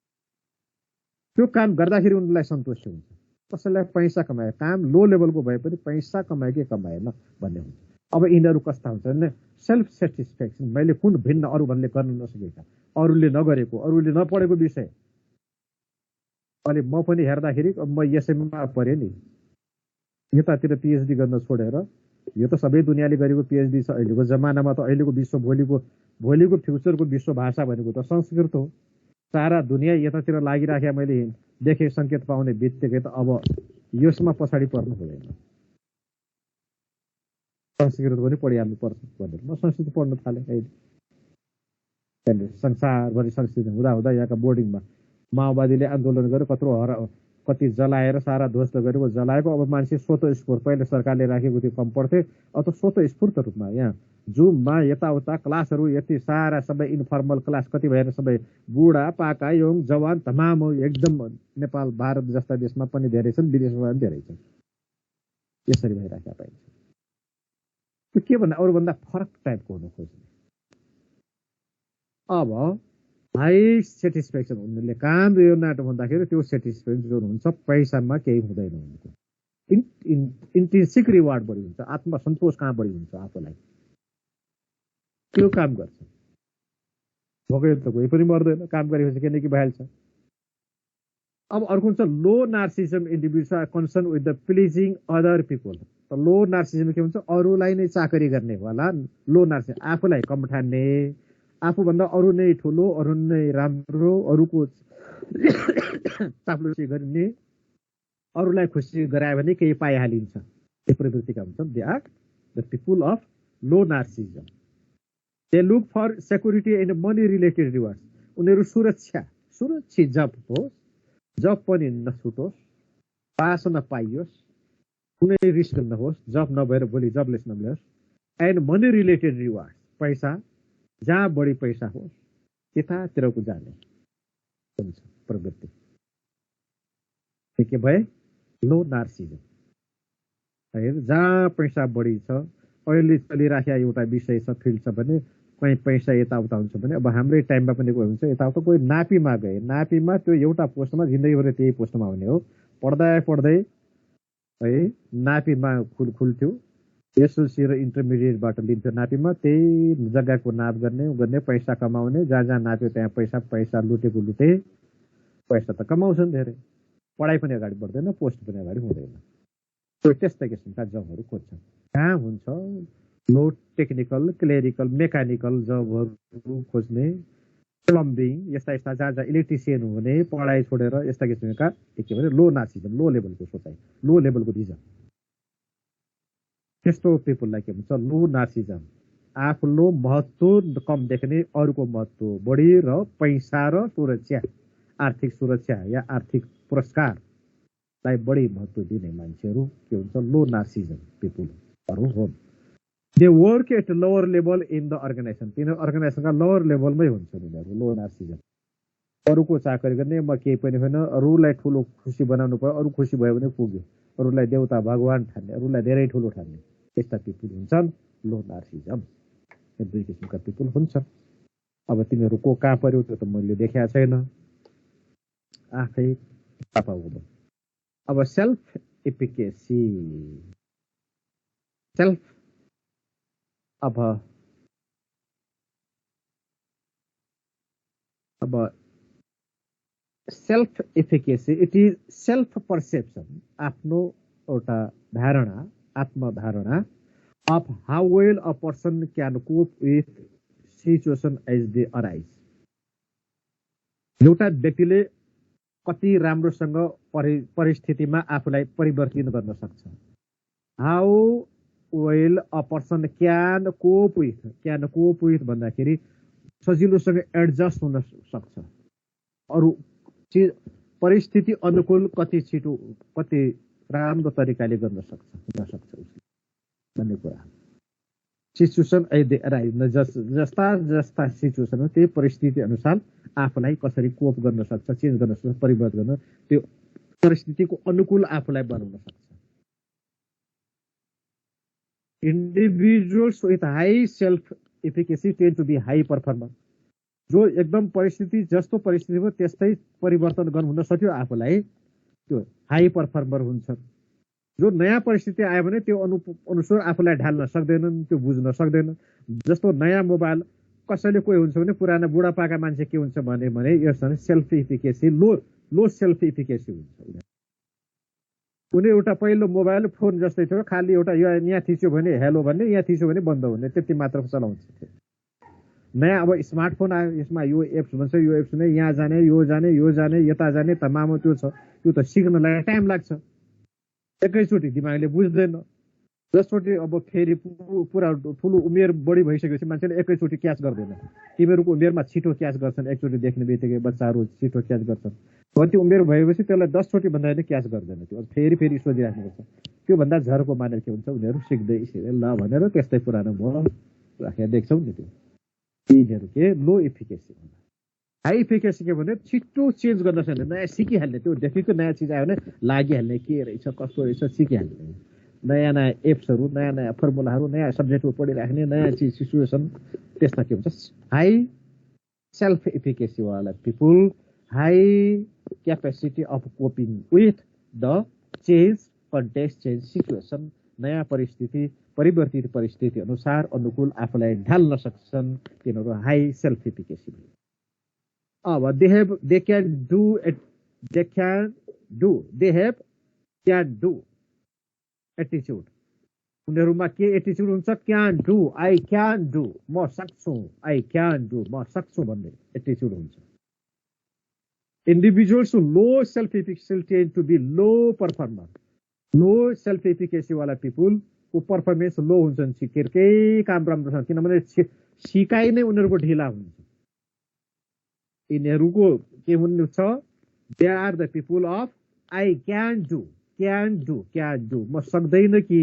त्यो काम गर्दाखेरि उनीलाई सन्तुष्टि हुन्छ। कसैलाई पैसा कमायो, काम लो लेभलको भए पनि पैसा कमायो कि कमाएन भन्ने हुन्छ। अब यिनीहरू कस्ता हुन्छ भने सेल्फ सेटिस्फ्याक्सन, मैले कुन भिन्न अरूभन्दा गर्न नसकेका, अरूले नगरेको, अरूले नपढेको विषय, अनि म पनि हेर्दाखेरि म यसैमा परेँ नि, यतातिर पिएचडी गर्न छोडेर, यो त सबै दुनियाँले गरेको पिएचडी छ अहिलेको जमानामा। त अहिलेको विश्व भोलिको फ्युचरको विश्व भाषा भनेको त संस्कृत हो। सारा दुनियाँ यतातिर लागिराखे मैले देखेँ, सङ्केत पाउने बित्तिकै त अब यसमा पछाडि पर्नु हुँदैन, संस्कृत पनि पढिहाल्नु पर्छ भनेर म संस्कृत पढ्न थालेँ। अहिले त्यहाँदेखि संसारभरि संस्कृत हुँदा हुँदा यहाँका बोर्डिङमा माओवादीले आन्दोलन गर्यो, कति जलाएर सारा ध्वस्त गरेको जलाएको। अब मान्छे स्वतस्फूर्त, पहिले सरकारले राखेको थियो कम पढ्थे, अब त स्वतस्फूर्त रूपमा यहाँ जुममा यताउता क्लासहरू यति सारा सबै इन्फर्मल क्लास कति भएर सबै बुढा पाका यङ जवान तमाम एकदम नेपाल भारत जस्ता देशमा पनि धेरै छन्, विदेशमा पनि धेरै छन्। यसरी भइराखेका पाइन्छ। त्यो के भन्दा अरूभन्दा फरक टाइपको हुन खोज्ने। अब हाई सेटिस्फ्याक्सन, उनीहरूले काम यो नाटो भन्दाखेरि त्यो सेटिस्फ्याक्सन जुन हुन्छ पैसामा केही हुँदैन उनीहरूको। इन्ट्रिन्सिक रिवार्ड बढी हुन्छ, आत्मसन्तोष कहाँ बढी हुन्छ आफूलाई, त्यो काम गर्छ। भोकै त कोही पनि मर्दैन, काम गरेपछि के न के भइहाल्छ। अब अर्को हुन्छ low narcissism individuals are concern with the pleasing other people. त लो नार्सिसिजम के हुन्छ, अरूलाई नै चाकरी गर्ने वाला लो नार्सिसिजम, आफूलाई कम ठान्ने, आफूभन्दा अरू नै ठुलो, अरू नै राम्रो, अरूको चाप्लुसी गर्ने, अरूलाई खुसी गरायो भने केही पाइहालिन्छ, त्यो प्रवृत्तिका हुन्छन्। They are the people of low narcissism. They look for security and money related rewards, उनीहरू सुरक्षित जब होस्, जब पनि नछुटोस्, पास नपाइयोस्, कुनै रिस्क नहोस्, जब नभएर भोलि जबलेस नभयोस्, एन्ड मनी रिलेटेड रिवार्ड, पैसा जहाँ बढी पैसा होस् त्यतातिरको जाने हुन्छ प्रवृत्ति। के भए लो नार्सिसिजम, जहाँ पैसा बढी छ, अहिले चलिराखेका एउटा विषय छ, फिल्ड छ भने कहीँ पैसा यताउता हुन्छ भने, अब हाम्रै टाइममा पनि कोही हुन्छ यताउता, कोही नापीमा गए, नापीमा त्यो एउटा पोस्टमा जिन्दगीभरि त्यही पोस्टमा हुने हो। पढ्दै पढ्दै है नापीमा खुल्थ्यो, एसएलसी र इन्टरमिडिएटबाट लिन्थ्यो नापीमा, त्यही जग्गाको नाप गर्ने पैसा कमाउने, जहाँ जहाँ नाप्यो त्यहाँ पैसा लुटेको लुटे, पैसा त कमाउँछन् धेरै, पढाइ पनि अगाडि बढ्दैन, पोस्ट पनि अगाडि हुँदैन। त्यो त्यस्तै किसिमका जबहरू खोज्छन्। कहाँ हुन्छ लो टेक्निकल, क्लेरिकल, मेकानिकल जबहरू खोज्ने, प्लम्बिङ, यस्ता जहाँ जहाँ इलेक्ट्रिसियन हुने, पढाइ छोडेर यस्ता किसिमका के भने लो नार्सिसिजम, लो लेभलको सोचाइ, लो लेभलको भिजन, त्यस्तो पिपुललाई के भन्छ लो नार्सिसिजम। आफ्नो महत्त्व कम देख्ने, अरूको महत्त्व बढी, र पैसा र सुरक्षा, आर्थिक सुरक्षा या आर्थिक पुरस्कारलाई बढी महत्त्व दिने मान्छेहरू के हुन्छ लो नार्सिसिजम पिपुलहरू हुन्। They work at lower level in the organization, तिनीहरू अर्गनाइजेसनका लोवर लेभलमै हुन्छ उनीहरू लो नार्सिसिजम। अरूको चाकरी गर्ने, म केही पनि होइन, अरूलाई ठुलो खुसी बनाउनु पर्यो, अरू खुसी भयो भने पुग्यो, अरूलाई देउता भगवान ठान्ने, अरूलाई धेरै ठुलो ठान्ने, त्यस्ता पिपुल हुन्छन् लो नार्सिसिजम। दुई किसिमका पिपुल हुन्छन्। अब तिनीहरू को कहाँ पर्यो त्यो त मैले देखाएको छैन, आफै थाहा पाउनु। अब सेल्फ एफिकेसी, सेल्फ अब self efficacy it is self perception, आफ्नो एउटा धारणा, आत्मधारणा of how well a person can cope with situation as they arise. एउटा व्यक्तिले कति राम्रोसँग परिस्थितिमा आफूलाई परिवर्तित गर्न सक्छ. How well a person can cope with भन्दाखेरि सजिलोसँग एडजस्ट हुन सक्छ. अरु परिस्थिति अनुकूल कति छिटो कति राम्रो तरिकाले गर्न सक्छ भन्ने कुरा. सिचुएसन जस्ता सिचुएसन हो त्यही परिस्थिति अनुसार आफूलाई कसरी कोप गर्न सक्छ, चेन्ज गर्न सक्छ, परिवर्तन गर्न, त्यो परिस्थितिको अनुकूल आफूलाई बनाउन सक्छ. Individuals with high self efficacy tend to be high performer. जो एकदम परिस्थिति जस्तो परिस्थिति हो त्यस्तै परिवर्तन गर्नु हुन सक्यो आफूलाई, त्यो हाई पर्फर्मर हुन्छ. जो नयाँ परिस्थिति आयो भने त्यो अनुसार आफूलाई ढाल्न सक्दैनन्, त्यो बुझ्न सक्दैन. जस्तो नयाँ मोबाइल कसैले कोही हुन्छ भने पुरानो बुढापाका मान्छे के हुन्छ भने यसमा सेल्फ इफिकेसी लो सेल्फ इफिकेसी हुन्छ. कुनै एउटा पहिलो मोबाइल फोन जस्तै थियो, खालि एउटा यहाँ थिच्यो भने हेलो भन्ने, यहाँ थिच्यो भने बन्द हुने, त्यति मात्र चलाउँछ. नयाँ अब स्मार्टफोन आयो, यसमा यो एप्स भन्छ, यो एप्स नै यहाँ जाने, यो जाने, यता जाने, तमाम त्यो छ. त्यो त सिक्नलाई टाइम लाग्छ, एकैचोटि दिमागले बुझ्दैन. जसचोटि अब फेरि पुरा ठुलो उमेर बढी भइसकेपछि मान्छेले एकैचोटि क्याच गर्दैन. तिमीहरूको उमेरमा छिटो क्याच गर्छन्, एकचोटि देख्ने बित्तिकै बच्चाहरू छिटो क्याच गर्छन्. कति उमेर भएपछि त्यसलाई 10 चोटि भन्दा पनि क्याच गर्दैन. त्यो फेरि सोधिराख्नुपर्छ. त्योभन्दा झर्को मानेर के हुन्छ, उनीहरू सिक्दै ल भनेर त्यस्तै पुरानो भयो राखेर देख्छौ नि. त्यो यिनीहरू के लो इफिकेसी. हाई इफिकेसी के भने छिटो चेन्ज गर्न सक्ने, नयाँ सिकिहाल्ने. त्यो देखेको नयाँ चिज आयो भने लागिहाल्ने, के रहेछ कस्तो रहेछ सिकिहाल्ने. नयाँ एप्सहरू, नयाँ फर्मुलाहरू, नयाँ सब्जेक्टहरू पढिराख्ने, नयाँ चिज सिचुएसन, त्यसमा के हुन्छ हाई सेल्फ इफिकेसी वाला people, high capacity of coping with the change context, change situation, नयाँ परिस्थिति, परिवर्तित परिस्थिति अनुसार अनुकूल आफूलाई ढाल्न सक्छन्. तिनीहरू हाई सेल्फ इफिकेसी. अब they can do एटिट्युड. उनीहरूमा के एटिट्युड हुन्छ, can do, I can do, म सक्छु, आई क्यान डु, म सक्छु भन्ने एटिट्युड हुन्छ. Individuals low self efficacy tend to be low performer. Low self efficacy वाला पिपुल को पर्फर्मेन्स लो हुन्छन्. केही काम राम्रो छ किनभने सिकाइ नै उनीहरूको ढिला हुन्छ. यिनीहरूको के हुनुहुन्छ, they are the people of I can do, म सक्दैन कि,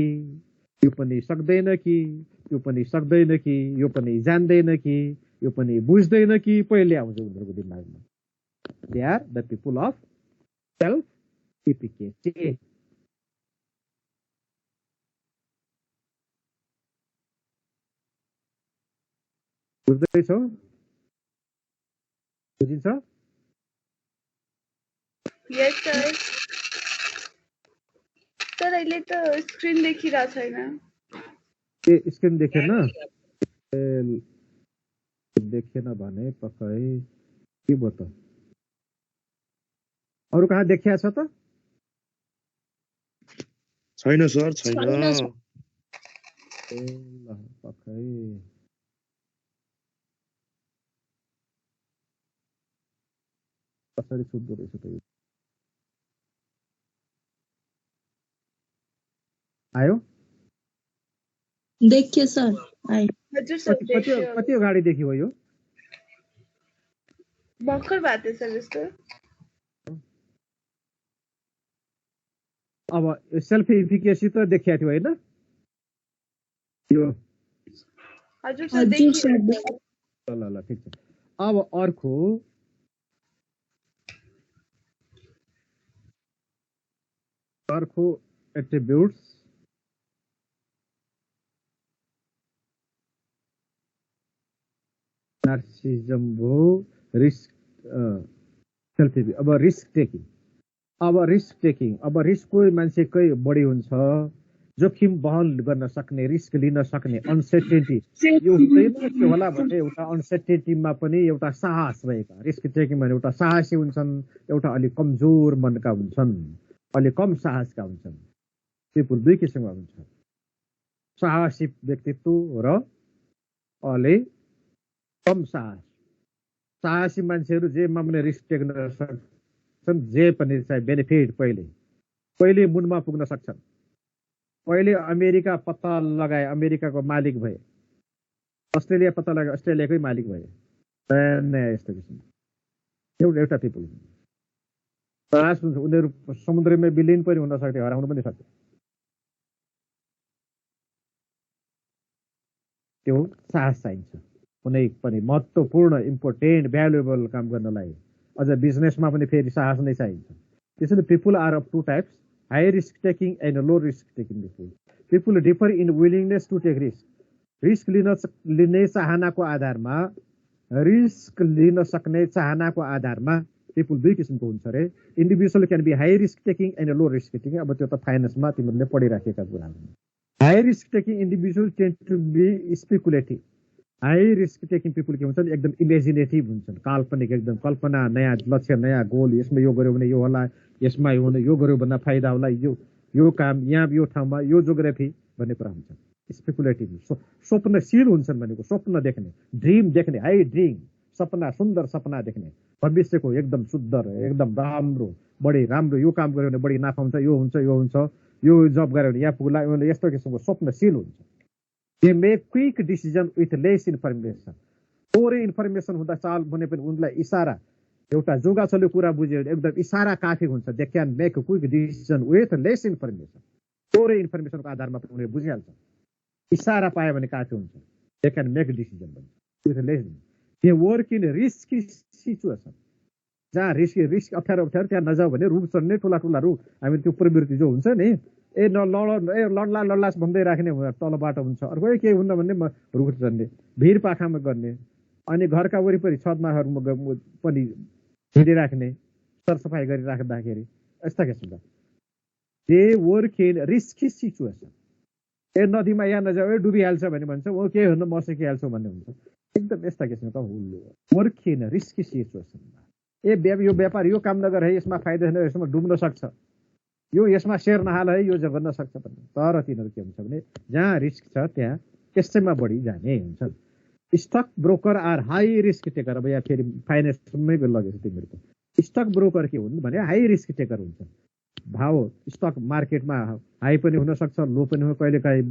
यो पनि सक्दैन कि, यो पनि सक्दैन कि, यो पनि जान्दैन कि, यो पनि बुझ्दैन कि, पहिले आउँछ उनीहरूको दिमागमा. They are the people of self efficacy. बुझ्दैछौ? बुझिन्छ? Yes sir. तर अहिले त स्क्रिन देखिरहेको छैन. ए स्क्रिन देखेन? देखेन भने पक्कै के भयो त? अरु कहाँ देखिया छ त? छैन सर, छैन. ए ल पक्कै कसरी सुन्दो रहेछ त? आयो? देखिए सर, आयो. हजुर सर. कति अगाडि देखियो यो? भर्खर भएको थियो सर जस्तो. अब सेल्फ एफिकेसी त देखिया थियो हैन? यो हजुर सर देखियो. ल ठीक छ. अब अर्को एट्रिब्युट्स नार्सिसिज्म हो, रिस्क सेल्फ. अब रिस्क टेकिङ, अब रिस्क कोही मान्छेकै बढी हुन्छ. जोखिम वहन गर्न सक्ने, रिस्क लिन सक्ने, अनसर्टेनिटी यो हुँदैन के होला भने एउटा अनसर्टेनिटीमा पनि एउटा साहस रहेका, रिस्क टेकिङ भने एउटा साहसी हुन्छन्, एउटा अलिक कमजोर मनका हुन्छन्, अलिक कम साहसका हुन्छन्। पिपुल दुई किसिमका हुन्छ, साहसी व्यक्तित्व र अलिक कम साहस। साहसी मान्छेहरू जेमा पनि रिस्क टेक्न सक्छन्, जे पनि चाहिँ बेनिफिट पहिले मुनमा पुग्न सक्छन्। पहिले अमेरिका पत्ता लगाए, अमेरिकाको मालिक भए, अस्ट्रेलिया पत्ता लगाए, अस्ट्रेलियाकै मालिक भए। यस्तो किसिम एउटा पिपुल साहस हुन्छ। उनीहरू समुद्रमा विलिन पनि हुन सक्थे, हराउनु पनि सक्थे। त्यो साहस चाहिन्छ कुनै पनि महत्त्वपूर्ण, इम्पोर्टेन्ट, भ्यालुएबल काम गर्नलाई। अझ बिजनेसमा पनि फेरि साहस नै चाहिन्छ। त्यसैले people are of two types, high risk taking and low risk taking people. People differ in willingness to take risk. Risk लिने चाहनाको आधारमा, रिस्क लिन सक्ने चाहनाको आधारमा पिपुल दुई किसिमको हुन्छ अरे। Individual can be high risk taking and low risk taking. अब त्यो त फाइनेन्समा तिमीहरूले पढिराखेका कुरा हो। High risk taking individual tend to be speculative. High risk taking people के हुन्छन्, एकदम इमेजिनेटिभ हुन्छन्, काल्पनिक, एकदम कल्पना, नयाँ लक्ष्य, नयाँ गोल, यसमा यो गर्यो भने यो होला, यसमा यो गर्यो भन्दा फाइदा होला, यो काम यहाँ यो ठाउँमा यो जोग्राफी भन्ने कुरा हुन्छ। स्पेकुलेटिभ, स्वप्नशील हुन्छन् भनेको, स्वप्न देख्ने, ड्रिम देख्ने, हाई ड्रिम, सपना, सुन्दर सपना देख्ने, भविष्यको एकदम शुद्ध, एकदम राम्रो, बढी राम्रो, यो काम गर्यो भने बढी नाफा हुन्छ, यो हुन्छ, यो जब गर्यो भने यहाँ पुग्ला, यस्तो किसिमको स्वप्नशील हुन्छ। They make quick decision with lace information. थोरै इन्फर्मेसन हुँदा चाल भने पनि उनलाई इसारा, एउटा जोगाछोले कुरा बुझ्यो भने एकदम इसारा काफी हुन्छ। They can make quick decision with lace information. थोरै इन्फर्मेसनको आधारमा पनि उनीहरू बुझिहाल्छ, इसारा पायो भने काफी हुन्छ। They can make decision with lace. They work in risky situation. जहाँ रिस्क अप्ठ्यारो त्यहाँ नजाऊ भने रुख चढ्ने, ठुला रुख, हामी त्यो प्रवृत्ति जो हुन्छ नि, लड्लास भन्दै राख्ने तल बाटो हुन्छ, अर्को केही हुन्न भन्ने रुख चढ्ने, भिर पाखामा गर्ने, अनि घरका वरिपरि छतमाहरूमा पनि हिँडिराख्ने, सरसफाइ गरिराख्दाखेरि यस्ता किसिमका। They work in risky situation. नदीमा यहाँ नजाऊ, डुबिहाल्छ भने भन्छ, ओ केही हुन्न म सिकिहाल्छु भन्ने हुन्छ। एकदम यस्ता किसिमका वर्क इन रिस्की सिचुएसनमा। यो व्यापार यो काम नगर है, यसमा फाइदा छैन, यसमा डुब्न सक्छ, यसमा सेयर नहाल है, यो गर्न सक्छ भन्ने। तर तिनीहरू के हुन्छ भने जहाँ रिस्क छ त्यहाँ त्यसैमा बढी जाने हुन्छन्। Stock broker are high risk taker. अब यहाँ फेरि फाइनेन्समै लगेको तिमीहरूको। स्टक ब्रोकर के हुन् भने हाई रिस्क टेकर हुन्छ। भाव स्टक मार्केटमा हाई पनि हुन सक्छ, लो पनि हो, कहिलेकाहीँ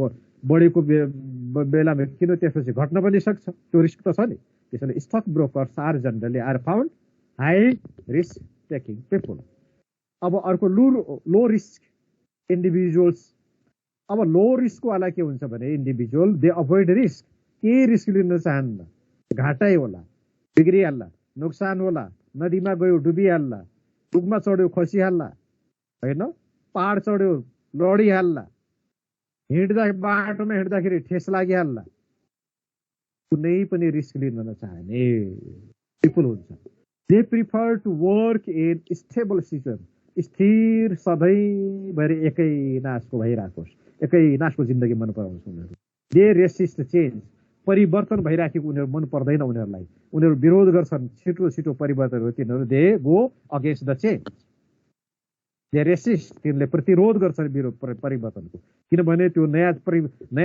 बढेको बेलामा किन त्यसपछि घट्न पनि सक्छ, त्यो रिस्क त छ नि। त्यसैले stock brokers are generally are found high risk taking people. अब अर्को लो रिस्क इन्डिभिजुअल्स। अब लो रिस्क वाला के हुन्छ भने इन्डिभिजुअल दे अभोइड रिस्क। केही रिस्क लिन चाहन्न, घाटै होला, बिग्रिहाल्ला, नोक्सान होला, नदीमा गयो डुबिहाल्ला, रुखमा चढ्यो खसिहाल्ला, होइन, पहाड चढ्यो लडिहाल्ला, बाटोमा हिँड्दाखेरि ठेस लागिहाल्ला, कुनै पनि रिस्क लिन नचाहने पिपुल हुन्छ। They prefer to work in stable situation. स्थिर सधैँभरि एकै नासको भइराखोस्, एकै नासको जिन्दगी मन पराउँछ उनीहरू। They resist change. परिवर्तन भइराखेको उनीहरू मन पर्दैन उनीहरूलाई, उनीहरू विरोध गर्छन् छिटो परिवर्तन हो। तिनीहरू they go against the change. They resist, तिनीहरूले प्रतिरोध गर्छन् परिवर्तनको। किनभने त्यो नयाँ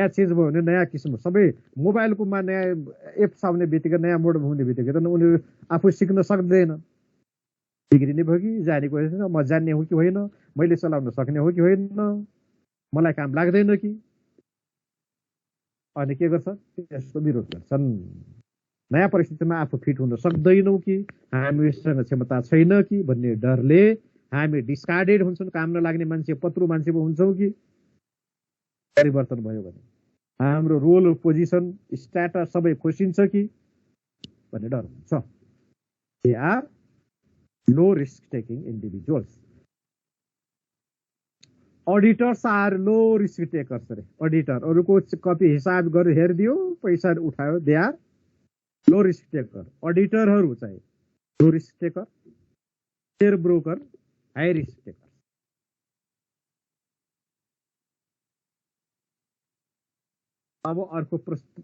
चेन्ज भयो भने नयाँ किसिमको सबै मोबाइलकोमा नयाँ एप्स आउने बित्तिकै, नयाँ मोडल हुने बित्तिकै त उनीहरू आफू सिक्न सक्दैन। बिग्रिने भयो कि जानेको होइन, म जान्ने हो कि होइन, मैले चलाउन सक्ने हो कि होइन, मलाई काम लाग्दैन कि, अनि के गर्छ त्यसको विरोध गर्छन्। नयाँ परिस्थितिमा आफू फिट हुन सक्दैनौँ कि, हामीसँग क्षमता छैन कि भन्ने डरले हामी डिस्कार्डेड हुन्छौँ, काम नलाग्ने मान्छे, पत्रु मान्छे पो हुन्छौँ कि परिवर्तन भयो भने हाम्रो रोल पोजिसन स्ट्याटस सबै खोसिन्छ कि भन्ने डर हुन्छ। They are low risk taking individuals. Auditors are low risk takers अरे। अडिटर अरूको कति हिसाब गरेर हेरिदियो, पैसा उठायो, they are low risk taker. अडिटरहरू चाहिँ low risk taker. Share broker high risk taker. अब अर्को प्रश्न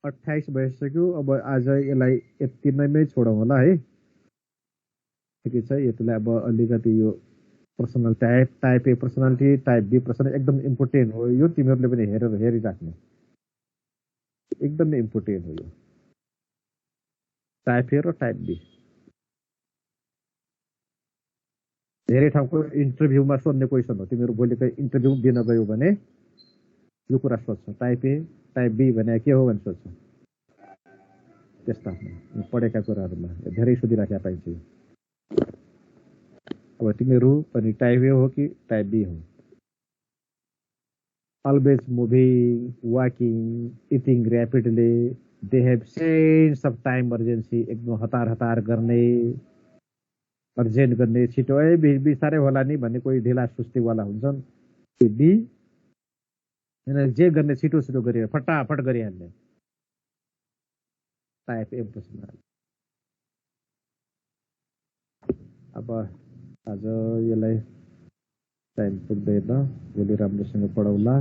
28 भइसक्यो। अब आज यसलाई यति नै छोडौँ होला है। ठिकै छ, यसलाई अब अलिकति यो personal type A personality, type B personality एकदम इम्पोर्टेन्ट हो यो। तिमीहरूले पनि हेरिराख्ने एकदमै इम्पोर्टेन्ट हो यो। टाइप ए र टाइप बी धेरै ठाउँको इन्टरभ्यूमा सोध्ने क्वेसन हो। तिमीहरू भोलिको इन्टरभ्यू दिन गयो भने यो कुरा सोध्छ, टाइप ए टाइप बी भने के हो भने सोध्छ। त्यस्ता पढेका कुराहरूमा धेरै सोधिराखेका पाइन्छ। अब तिमीहरू पनि टाइप ए हो कि टाइप बी हो? always moving, walking, eating rapidly, they have sense of time urgency, एकदम हतार गर्ने, अर्जेन्ट गर्ने, छिटो बिस्तारै होला नि भन्ने कोही ढिला सुस्तीवाला हुन्छन्। बी जे गर्ने छिटो छिटो गरे फटाफट गरिहाल्ने टाइप ए पर्सनालिटी। अब आज यसलाई टाइम पुग्दैन, भोलि राम्रोसँग पढाउला।